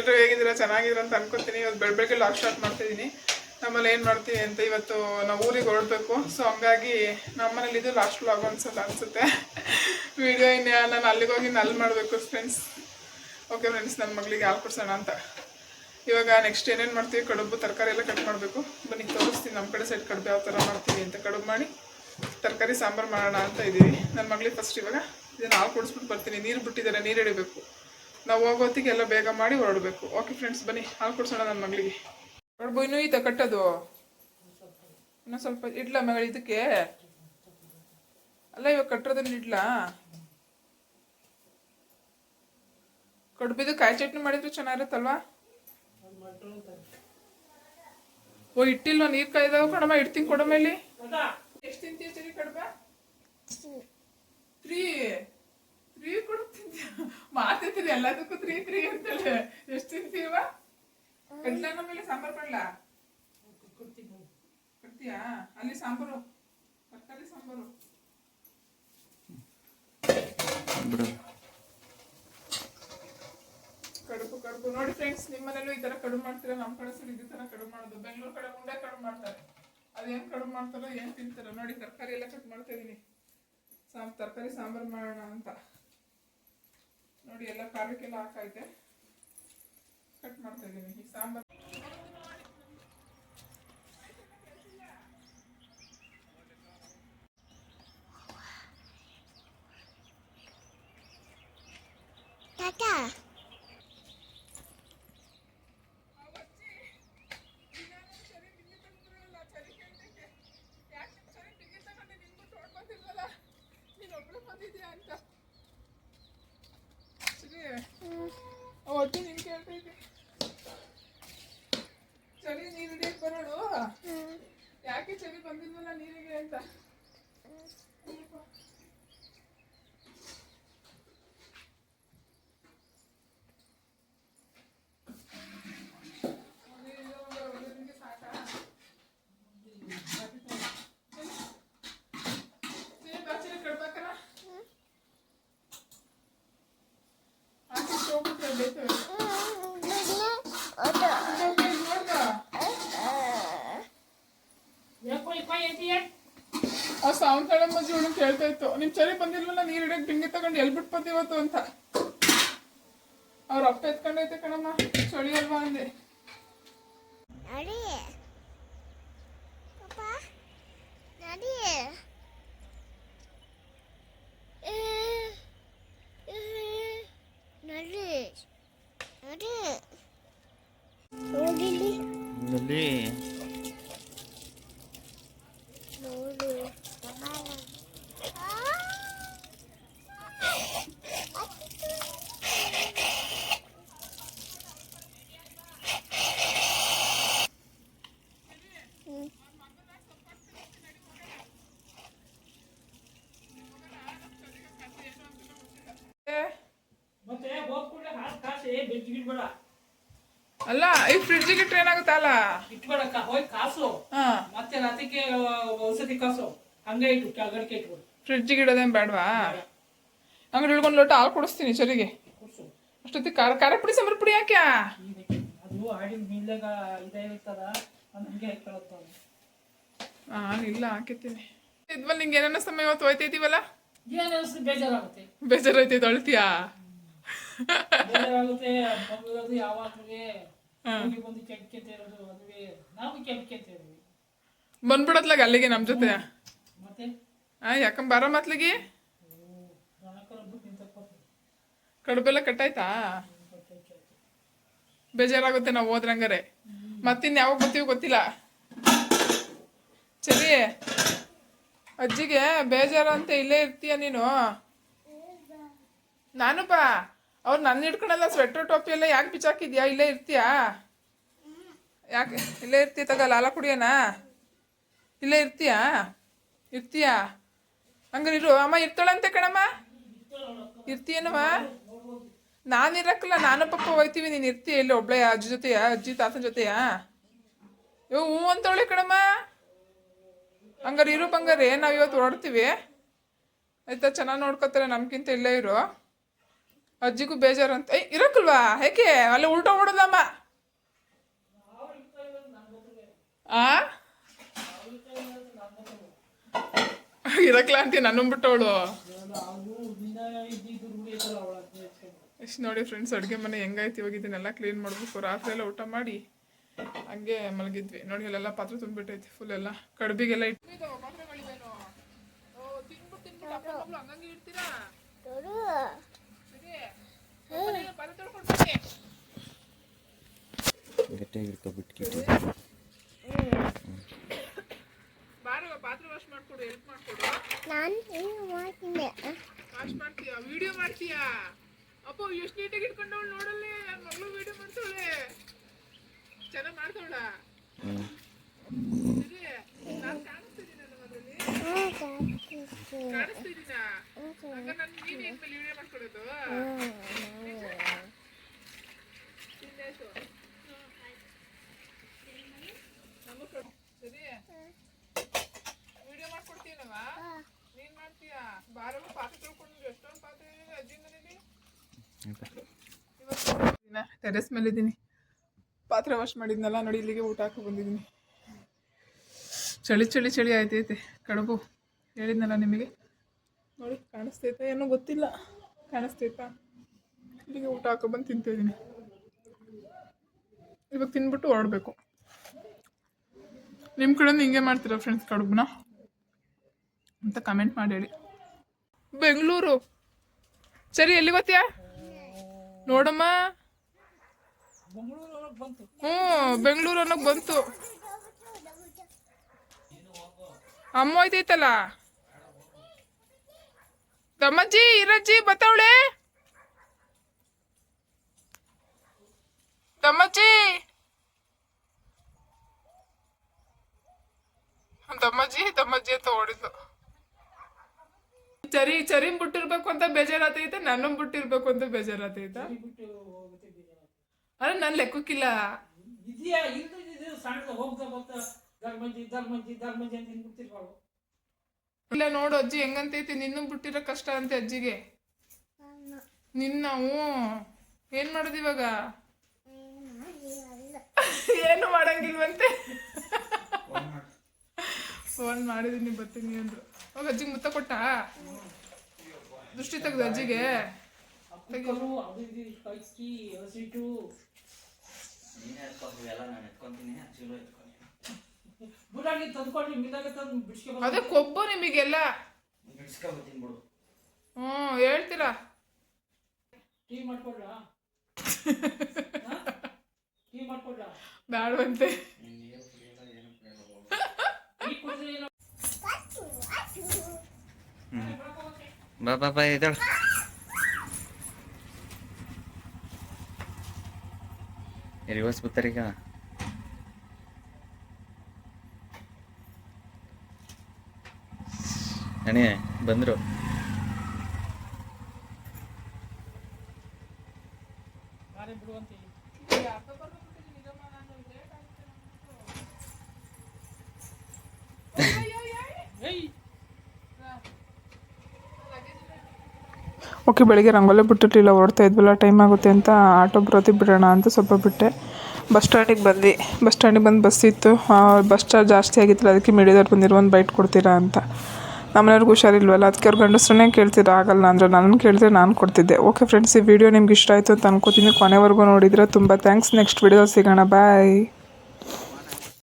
ಎಲ್ಲರೂ ಹೇಗಿದ್ದೀರಾ, ಚೆನ್ನಾಗಿದ್ದೀರಾ ಅಂತ ಅನ್ಕೋತೀನಿ. ಇವತ್ತು ಬೆಳಗ್ಗೆ ಲಾಗ್ ಸ್ಟಾರ್ಟ್ ಮಾಡ್ತಿದ್ದೀನಿ. ನಮ್ಮಲ್ಲಿ ಏನು ಮಾಡ್ತೀವಿ ಅಂತ ಇವತ್ತು ನಾವು ಊರಿಗೆ ಹೊರಡಬೇಕು. ಸೊ ಹಂಗಾಗಿ ನಮ್ಮನೇಲಿ ಇದು ಲಾಸ್ಟ್ ಲಾಗ್ ಅನ್ಸುತ್ತೆ ವಿಡಿಯೋ. ಇನ್ನು ನಾನು ಅಲ್ಲಿಗೆ ಹೋಗಿ ಅಲ್ಲಿ ಮಾಡಬೇಕು ಫ್ರೆಂಡ್ಸ್. ಓಕೆ ಫ್ರೆಂಡ್ಸ್, ನನ್ನ ಮಗಳಿಗೆ ಹಾಲು ಕೊಡ್ಸೋಣ ಅಂತ. ಇವಾಗ ನೆಕ್ಸ್ಟ್ ಏನೇನು ಮಾಡ್ತೀವಿ, ಕಡುಬು ತರಕಾರಿ ಎಲ್ಲ ಕಟ್ ಮಾಡಬೇಕು. ಬನ್ನಿ ತೋರಿಸ್ತೀನಿ ನಮ್ಮ ಕಡೆ ಸೈಡ್ ಕಡುಬು ಯಾವ ಥರ ಮಾಡ್ತೀವಿ ಅಂತ. ಕಡುಬು ಮಾಡಿ ತರಕಾರಿ ಸಾಂಬಾರು ಮಾಡೋಣ ಅಂತ ಇದ್ದೀವಿ. ನನ್ನ ಮಗಳಿಗೆ ಫಸ್ಟ್ ಇವಾಗ ಇದನ್ನು ಹಾಲು ಕುಡಿಸ್ಬಿಟ್ಟು ಬರ್ತೀನಿ. ನೀರು ಬಿಟ್ಟಿದ್ದಾರೆ, ನೀರು ಹಿಡಿಬೇಕು. ನಾವು ಹೋಗೋತ್ತಿಗೆ ಎಲ್ಲ ಬೇಗ ಮಾಡಿ ಹೊರಡಬೇಕು. ಓಕೆ ಫ್ರೆಂಡ್ಸ್, ಬನ್ನಿ ಹಾಲು ಕುಡಿಸೋಣ ನನ್ನ ಮಗಳಿಗೆ. ಕಡುಬು ಇನ್ನೂ ಈತ ಕಟ್ಟೋದು ಇನ್ನೂ ಸ್ವಲ್ಪ ಇಡ್ಲ ಮಗಳು ಇದಕ್ಕೆ ಅಲ್ಲ, ಇವಾಗ ಕಟ್ಟೋದನ್ನ ಇಡ್ಲಾ. ಕಡುಬಿದು ಕಾಯಿ ಚಟ್ನಿ ಮಾಡಿದ್ರೆ ಚೆನ್ನಾಗಿರುತ್ತಲ್ವಾ. ಓ ಇಟ್ಟಿಲ್ವ, ನೀರು ಕಾಯ್ದಾವ ಕಣಮ್ಮ. ಇಡ್ತೀನಿ ಕೊಡಮ್ಮ. ಇಲ್ಲಿ ಎಷ್ಟು ತಿಂತೀಯ ಸರಿ ಕಡುಬ? 3 ಕೊಡು ತಿಂತೀಯ. ಮಾತಾಡ್ತೀನಿ ಎಲ್ಲದಕ್ಕೂ 3 ಅಂತೇಳಿ. ಎಷ್ಟು ತಿಂತೀವ? ಕಡ್ಲ ಮೇಲೆ ಸಾಂಬಾರು ಪಡ್ಲಾ ಕೊಡ್ತೀಯಾ? ಅಲ್ಲಿ ಸಾಂಬಾರು, ತರಕಾರಿ ಸಾಂಬಾರು. ಕಡುಬು ನೋಡಿ ಫ್ರೆಂಡ್ಸ್, ನಿಮ್ಮನೇಲೂ ಈ ತರ ಕಡುಬು ಮಾಡ್ತೀರಾ? ನಮ್ಮ ಕಡೆ ಸರಿ ಇದೇ ತರ ಕಡುಬು ಮಾಡೋದು. ಬೆಂಗಳೂರು ಕಡೆ ಉಂಡೆ ಕಡುಬು ಮಾಡ್ತಾರೆ. ಅದೇನು ಕಡುಬು ಮಾಡ್ತಾರೋ ಏನು ತಿಂತಾರೋ ನೋಡಿ. ತರಕಾರಿ ಎಲ್ಲ ಕಟ್ ಮಾಡ್ತಾ ಇದೀನಿ. ತರಕಾರಿ ಸಾಂಬಾರು ಮಾಡೋಣ ಅಂತ ನೋಡಿ. ಎಲ್ಲ ಖಾರಕ್ಕೆಲ್ಲ ಹಾಕೈತೆ, ಕಟ್ ಮಾಡ್ತಾ ಇದೀನಿ. ಈ ಸಾಂಬಾರು ಒಟ್ಟು ನಿನ್ ಕೇಳ್ತೈತಿ. ಚಳಿ ನೀರು ಹಿಡಿಯಕ್ ಬರೋಳು. ಯಾಕೆ ಚಳಿ ಬಂದಿಲ್ವಲ್ಲ ನೀರಿಗೆ ಅಂತ. ಆ ಸಾವಂತಾಳ ಮಜ್ಜಿ ಹುಡುಗ ಕೇಳ್ತಾ ಇತ್ತು, ನಿಮ್ ಚಳಿ ಬಂದಿಲ್ವಲ್ಲ ನೀರ್ ಹಿಡಿಯಕ್ ಬಿಂಗೆ ತಗೊಂಡು ಎಲ್ ಬಿಟ್ಟು ಬಂದಿವತ್ತು ಅಂತ. ಅವ್ರ ಅಪ್ಪ ಎತ್ಕೊಂಡೈತೆ ಕಣಮ್ಮ, ಚಳಿ ಅಲ್ವಾ ಅಂದೆ. ಅಲ್ಲ ಈ ಫ್ರಿಡ್ಜಿಗೆ ಟ್ರೈನ್ ಆಗುತ್ತಲ್ಲ, ಇಟ್ಬೇಡಕ್ಕ. ಹೋಗಿ ಕಾಸು ಮತ್ತೆ ರಾತ್ರಿಗೆ ಔಷಧಿ ಕಾಸು ಹಂಗೆ ಇಟ್ಟು ಕೆಳಗಡೆ ಇಟ್ಬಿಡು. ಫ್ರಿಡ್ಜಿಗೆ ಇಡೋದೇನು ಬೇಡವಾ? ಹಂಗೆ ಇಳ್ಕೊಂಡು ಲೋಟ ಹಾಲು ಕುಡಿಸ್ತೀನಿ ಚರಿಗೆ. ಅಷ್ಟೊತ್ತಿಗೆ ಖಾರ ಪುಡಿ ಸಾಂಬಾರು ಪುಡಿ ಯಾಕೆ? ಅದು ಆಡಿನ ಮೀನ್ಯಾಗ ಇದೇ ಇರ್ತದ, ಹಂಗೆ ಹಾಕೊಳ್ಳೋದು. ಇಲ್ಲ ಹಾಕಿರ್ತೀನಿ. ಇದ್ವಲ್ಲ ನಿಂಗೆ ಏನೇನೋ ಸಮಯ ಇವತ್ತು ಹೋಯ್ತೈತಿವಲ್ಲ, ಏನು ಬೇಜಾರಾಗುತ್ತೆ. ಬೇಜಾರೈತೈತೆ, ಅಳ್ತೀಯಾ? ಬೇಜಾರಾಗುತ್ತೆ. ಮಗುವುದು ಯಾವಾಗಲೇ ಬಂದು ಕೆಟ್ಕೆತ ಇರೋದು, ಅದುವೇ ನಾವು ಕೆಟ್ಕೆತ ಇರೋದು. ಬಂದ್ಬಿಡತ್ಲಾಗ ಅಲ್ಲಿಗೆ ನಮ್ಮ ಜೊತೆ. ಮತ್ತೆ ಯಾಕಂಬ ಬರೋ ಮತ್ಲಿಗೆ ಕಡುಬೆಲ್ಲ ಕಟ್ಟಾಯ್ತಾ? ಬೇಜಾರಾಗುತ್ತೆ ನಾವು ಹೋದ್ರಂಗಾರೆ. ಮತ್ತಿನ್ ಯಾವಾಗ ಬರ್ತೀವಿ ಗೊತ್ತಿಲ್ಲ. ಸರಿ, ಅಜ್ಜಿಗೆ ಬೇಜಾರು ಅಂತ ಇಲ್ಲೇ ಇರ್ತೀಯ ನೀನು? ನಾನು ಬಾ, ಅವ್ರು ನನ್ನ ಹಿಡ್ಕೊಳಲ್ಲ. ಸ್ವೆಟರ್ ಟೋಪಿ ಎಲ್ಲ ಯಾಕೆ ಬಿಚ್ಚಾಕಿದ್ಯಾ? ಇಲ್ಲೇ ಇರ್ತೀಯಾ? ಯಾಕೆ ಇಲ್ಲೇ ಇರ್ತೀಯ? ತಗ ಲಾಲ ಕುಡಿಯೋಣ. ಇಲ್ಲೇ ಇರ್ತೀಯಾ? ಹಂಗಾರೆ ಇರು. ಅಮ್ಮ ಇರ್ತಾಳಂತೆ ಕಣಮ್ಮ. ಇರ್ತೀಯನಮ್ಮ? ನಾನು ಇರಕ್ಕಲ್ಲ, ನಾನು ಪಪ್ಪ ಹೋಗ್ತೀವಿ. ನೀನು ಇರ್ತೀಯ ಇಲ್ಲಿ ಒಬ್ಳೆ ಅಜ್ಜಿ ಜೊತೆಯ? ಅಜ್ಜಿ ತಾತನ ಜೊತೆಯಾ? ಹ್ಞೂ ಅಂತವಳೆ ಕಣಮ್ಮ. ಹಂಗಾರೆ ಇರು ಬಂಗಾರೆ, ನಾವು ಇವತ್ತು ಹೊರಡ್ತೀವಿ ಆಯ್ತಾ? ಚೆನ್ನಾಗಿ ನೋಡ್ಕೊತಾರೆ ನಮ್ಗಿಂತ. ಇಲ್ಲೇ ಇರು. ಅಜ್ಜಿಗೂ ಬೇಜಾರು ಅಂತ ಇರಕ್ಕಲ್ವಾ ಹೇಗೆ ಅಲ್ಲಿ ಉಲ್ಟಾ ಹೊಡೋದಮ್ಮ ಆ ಇರಕ್ಲ ಅಂತೀಯ ನನ್ನ ಬಿಟ್ಟವಳು ಎಷ್ಟು ನೋಡಿ ಫ್ರೆಂಡ್ಸ್ ಅಡುಗೆ ಮನೆ ಹೆಂಗಾಯ್ತು ಇವಾಗ ಇದನ್ನೆಲ್ಲ ಕ್ಲೀನ್ ಮಾಡಬೇಕು ರಾತ್ರಿ ಎಲ್ಲ ಊಟ ಮಾಡಿ ಹಂಗೆ ಮಲಗಿದ್ವಿ ನೋಡಿ ಅಲ್ಲೆಲ್ಲ ಪಾತ್ರೆ ತುಂಬಿಟ್ಟೈತಿ ಫುಲ್ ಎಲ್ಲ ಕಡ್ಬಿಗೆಲ್ಲ ಹಂಗಂಗೆ ಇಡ್ತೀರಾ ಬಾರ ಪಾತ್ರೆ ವಾಶ್ ಮಾಡ್ಕೊಡು ಹೆಲ್ಪ್ ಮಾಡ್ಕೊಡು ವಾಶ್ ಮಾಡ್ತೀಯಾ ವಿಡಿಯೋ ಮಾಡ್ತೀಯಾ ಅಪ್ಪ ಎಷ್ಟು ನೀಟಾಗಿ ಇಟ್ಕೊಂಡವಳು ನೋಡಲ್ಲಿ ಮಗಳು ವಿಡಿಯೋ ಮಾಡ್ತಾವಳೆ ಚೆನ್ನಾಗಿ ಮಾಡ್ತಾವಳ ನಾನು ಕಾಣಿಸ್ತಿದ್ದೀನಲ್ಲ ಅದರಲ್ಲಿ ಕಾಣಿಸ್ತಿದ್ದೀನಾ ಹಂಗ ನಾನು ನೀನು ಹೆಂಗ್ ಮೇಲೆ ವಿಡಿಯೋ ಮಾಡ್ಕೊಡೋದು ಸರಿ ವಿಡಿಯೋ ಮಾಡ್ಕೊಡ್ತೀನವ ನೀನ್ ಮಾಡ್ತೀಯಾ ಬಾರಲ್ಲ ಪಾತ್ರೆ ತೊಳ್ಕೊಂಡು ಎಷ್ಟೊಂದು ಪಾತ್ರೆ ಇದೆ ಅಜ್ಜಿ ಮನೇಲಿ ಇವತ್ತು ಟೆರೆಸ್ ಮೇಲೆ ಇದ್ದೀನಿ ಪಾತ್ರೆ ವಾಶ್ ಮಾಡಿದ್ನಲ್ಲ ನೋಡಿ ಇಲ್ಲಿಗೆ ಊಟ ಹಾಕಿ ಬಂದಿದ್ದೀನಿ ಚಳಿ ಚಳಿ ಚಳಿ ಆಯ್ತೈತೆ ಕಡುಬು ಹೇಳಿದ್ನಲ್ಲ ನಿಮಗೆ ನೋಡಿ ಕಾಣಿಸ್ತೈತೆ ಏನೋ ಗೊತ್ತಿಲ್ಲ ಕಾಣಿಸ್ತೈತಾ ಇಲ್ಲಿಗೆ ಊಟ ಹಾಕೊಬಂದು ತಿಂತಿದ್ದೀನಿ ಇವಾಗ ತಿನ್ಬಿಟ್ಟು ಹೊರಡಬೇಕು ನಿಮ್ಮ ಕಡೆಯಿಂದ ಹಿಂಗೆ ಮಾಡ್ತೀರಾ ಫ್ರೆಂಡ್ಸ್ ಕಡುಬನ್ನ ಅಂತ ಕಮೆಂಟ್ ಮಾಡಿ ಹೇಳಿ ಬೆಂಗಳೂರು ಸರಿ ಎಲ್ಲಿ ಗೊತ್ತೀಯಾ ನೋಡಮ್ಮ ಬೆಂಗಳೂರು ಅನ್ನೋಕೆ ಬಂತು ಅಮ್ಮ ಹೋಯ್ತೈತಲ್ಲ ತಮ್ಮಜ್ಜಿ ಇರಜ್ಜಿ ಬತ್ತವಳೆ ತಮ್ಮಜ್ಜಿ ತಮ್ಮಜ್ಜಿ ಅಂತ ಓಡಿದ್ಲು ಚರಿನ್ ಬಿಟ್ಟಿರ್ಬೇಕು ಅಂತ ಬೇಜಾರಾತೈತೆ ನನ್ನ ಬಿಟ್ಟಿರ್ಬೇಕು ಅಂತ ಬೇಜಾರಾತೈತ ಅಲ್ಲ ನನ್ ಲೆಕ್ಕಕ್ಕಿಲ್ಲ ಇಲ್ಲ ನೋಡು ಅಜ್ಜಿ ಹೆಂಗಂತೈತಿ ನಿನ್ನ ಬಿಟ್ಟಿರೋ ಕಷ್ಟ ಅಂತೆ ಅಜ್ಜಿಗೆ ನಿನ್ನ ಏನ್ ಮಾಡೋದು ಇವಾಗ ಏನು ಮಾಡಂಗಿಲ್ವಂತೆ ಫೋನ್ ಮಾಡಿದೀನಿ ಬರ್ತೀನಿ ಅಂದ್ರು ಹೋಗ ಅಜ್ಜಿಗೆ ಮುತ್ತ ಕೊಟ್ಟ ದೃಷ್ಟಿ ತೆಗ್ದು ಅಜ್ಜಿಗೆ ಅದೇ ಕೊಬ್ಬು ನಿಮಗೆಲ್ಲ ಹೇಳ್ತೀರಾ ಬೇಡವಂತೆ ಬಾ ಇದ್ದಾಳ ರಿವರ್ಸ್ ಬರ್ತಾರೀಗ ಅಣೆ ಬಂದ್ರು ಓಕೆ ಬೆಳಿಗ್ಗೆ ರಂಗೋಲಿ ಬಿಟ್ಟಿರಲಿಲ್ಲ ಹೊರಡ್ತಾ ಇದ್ವಲ್ಲ ಟೈಮ್ ಆಗುತ್ತೆ ಅಂತ ಆಟೋ ಬರೋತಿ ಬಿಡೋಣ ಅಂತ ಸ್ವಲ್ಪ ಬಿಟ್ಟೆ ಬಸ್ ಸ್ಟ್ಯಾಂಡಿಗೆ ಬಂದು ಬಸ್ ಇತ್ತು ಬಸ್ ಚಾರ್ಜ್ ಜಾಸ್ತಿ ಆಗಿತ್ತಲ್ಲ ಅದಕ್ಕೆ ಮೀಡಿಯಾದವ್ರು ಬಂದಿರೋ ಒಂದು ಬೈಟ್ ಕೊಡ್ತೀರಾ ಅಂತ ನಮ್ಮನೆಯವ್ರಿಗೆ ಹುಷಾರಿಲ್ವಲ್ಲ ಅದಕ್ಕೆ ಅವ್ರು ಗಂಡಸ್ರನ್ನೇ ಕೇಳ್ತೀರಾ ಆಗಲ್ಲ ಅಂದರೆ ನಾನು ಕೇಳಿದ್ರೆ ನಾನು ಕೊಡ್ತಿದ್ದೆ ಓಕೆ ಫ್ರೆಂಡ್ಸ್ ಈ ವಿಡಿಯೋ ನಿಮ್ಗೆ ಇಷ್ಟ ಆಯಿತು ಅಂತ ಅನ್ಕೋತೀನಿ ಕೊನೆವರೆಗೂ ನೋಡಿದ್ರೆ ತುಂಬ ಥ್ಯಾಂಕ್ಸ್ ನೆಕ್ಸ್ಟ್ ವಿಡಿಯೋ ಸಿಗೋಣ ಬಾಯ್